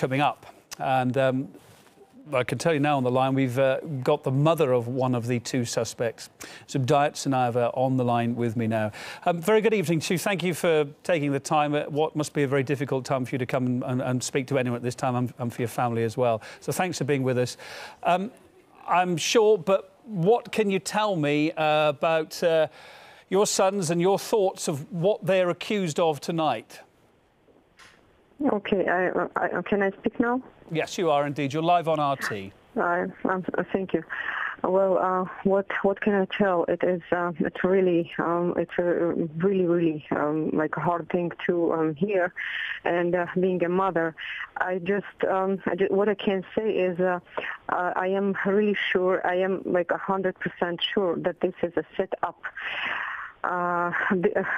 coming up. And I can tell you now on the line, we've got the mother of one of the two suspects. So Dzhokhar Tsanaeva on the line with me now. Very good evening to you. Thank you for taking the time at what must be a very difficult time for you to come and speak to anyone at this time, and for your family as well. So thanks for being with us. I'm sure, but what can you tell me about your sons and your thoughts of what they're accused of tonight? Okay, can I speak now? Yes, you are indeed. You're live on RT. Thank you. Well, what can I tell? It's really like a hard thing to hear, and being a mother, what I can say is I am really sure, I am like 100% sure that this is a setup.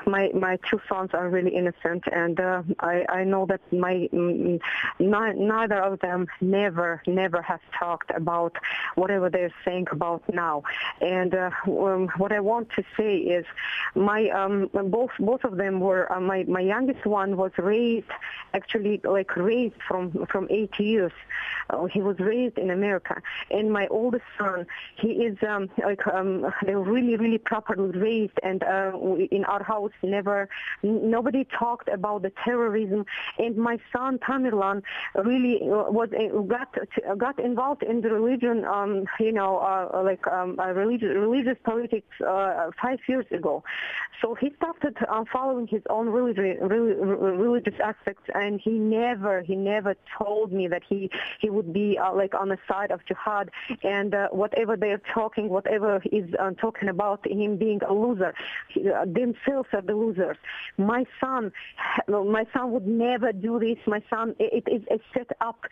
My two sons are really innocent, and I know that neither of them never has talked about whatever they're saying about now. And what I want to say is both of them were my youngest one was raised from 8 years. He was raised in America, and my oldest son, he is they were really properly raised, and in our house nobody talked about the terrorism. And my son Tamerlan really got involved in the religion, religious politics 5 years ago. So he started following his own religious aspects, and he never told me that he would be on the side of jihad, and whatever they're talking, whatever is talking about him being a loser, themselves are the losers. My son would never do this. My son, it is a set up.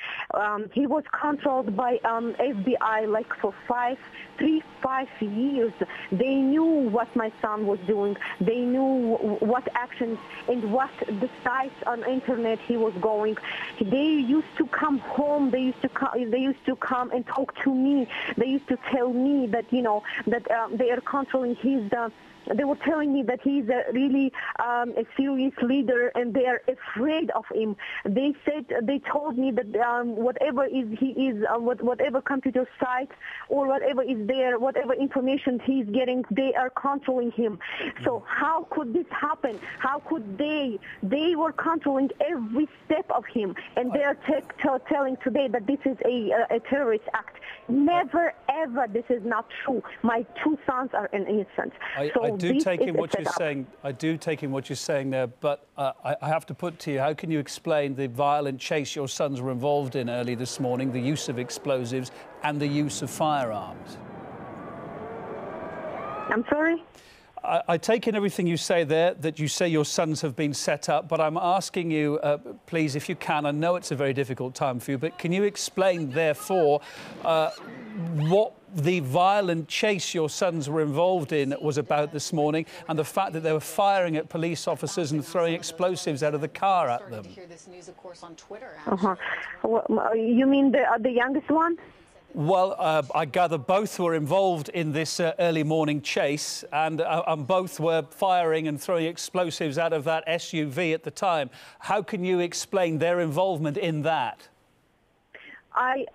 He was controlled by FBI for 5 years. They knew what my son was doing. They knew what actions and what the sites on the internet he was going. They used to come home. They used to come and talk to me. They used to tell me that they are controlling his. They were telling me that he's a serious leader, and they are afraid of him. They told me that whatever computer site or whatever is there, whatever information he's getting, they are controlling him. So how could this happen? How could they? They were controlling every step of him, and they are telling today that this is a terrorist act. Never ever. This is not true. My two sons are innocent. I do take in what you're saying. I do take in what you're saying there, but I have to put to you, how can you explain the violent chase your sons were involved in early this morning, the use of explosives and the use of firearms? I'm sorry? I take in everything you say there, that you say your sons have been set up, but I'm asking you, please, if you can, I know it's a very difficult time for you, but can you explain, therefore, what the violent chase your sons were involved in was about this morning, and the fact that they were firing at police officers and throwing explosives out of the car at them? Well, you mean the youngest one? Well, I gather both were involved in this early morning chase, and both were firing and throwing explosives out of that SUV at the time. How can you explain their involvement in that? I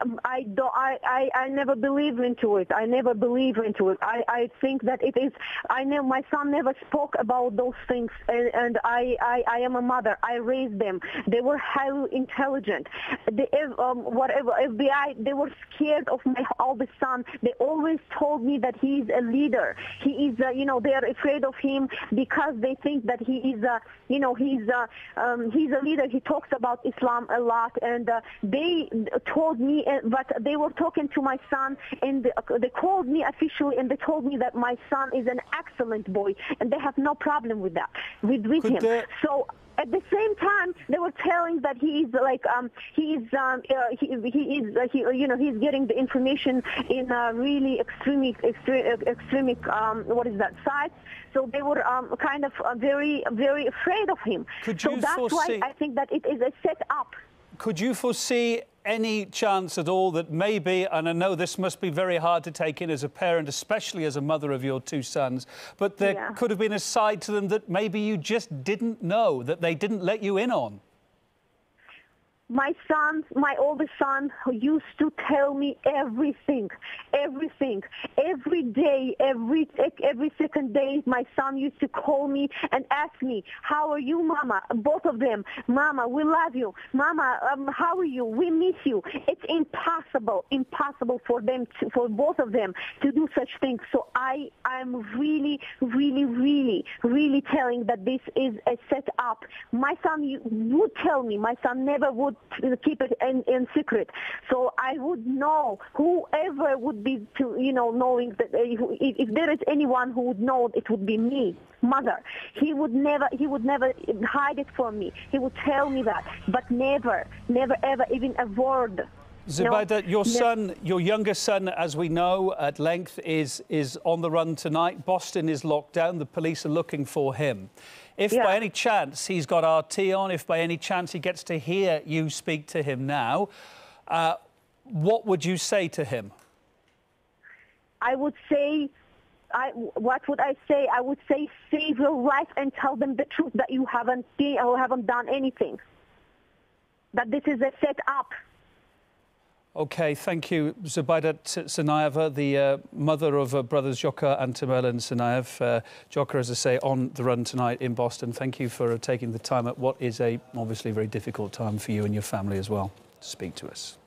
never believe into it. I never believe into it. I think that it is. I know my son never spoke about those things, and I am a mother. I raised them. They were highly intelligent. Whatever FBI, they were scared of my oldest son. They always told me that he is a leader. He is, they are afraid of him because they think that he is, he's a leader. He talks about Islam a lot, and they told me, but they were talking to my son, and they called me officially, and they told me that my son is an excellent boy, and they have no problem with that, with him. So at the same time, they were telling that he is he's getting the information in really extreme sites. So they were kind of very afraid of him. So that's why I think that it is a set up. Could you foresee any chance at all that maybe, and I know this must be very hard to take in as a parent, especially as a mother of your two sons, but there could have been a side to them that maybe you just didn't know, that they didn't let you in on? My son, my oldest son, who used to tell me everything, every day, every second day. My son used to call me and ask me, "How are you, Mama?" Both of them, "Mama, we love you. Mama, how are you? We miss you." It's impossible for them, for both of them, to do such things. So I'm really telling that this is a setup. My son would tell me. My son never would keep it in secret. So I would know, whoever would be, knowing that if there is anyone who would know, it would be me, mother. He would never hide it from me. He would tell me that, but never ever even a word. Zubaida, your son, your youngest son, as we know at length, is on the run tonight. Boston is locked down. The police are looking for him. If by any chance he's got RT on, if by any chance he gets to hear you speak to him now, what would you say to him? I would say, what would I say? I would say, save your life and tell them the truth, that you haven't done anything. That this is a set-up. OK, thank you, Zubaida Tsarnaeva, the mother of brothers Dzhokhar and Tamerlan Tsarnaev. Dzhokhar, as I say, on the run tonight in Boston. Thank you for taking the time at what is obviously very difficult time for you and your family as well to speak to us.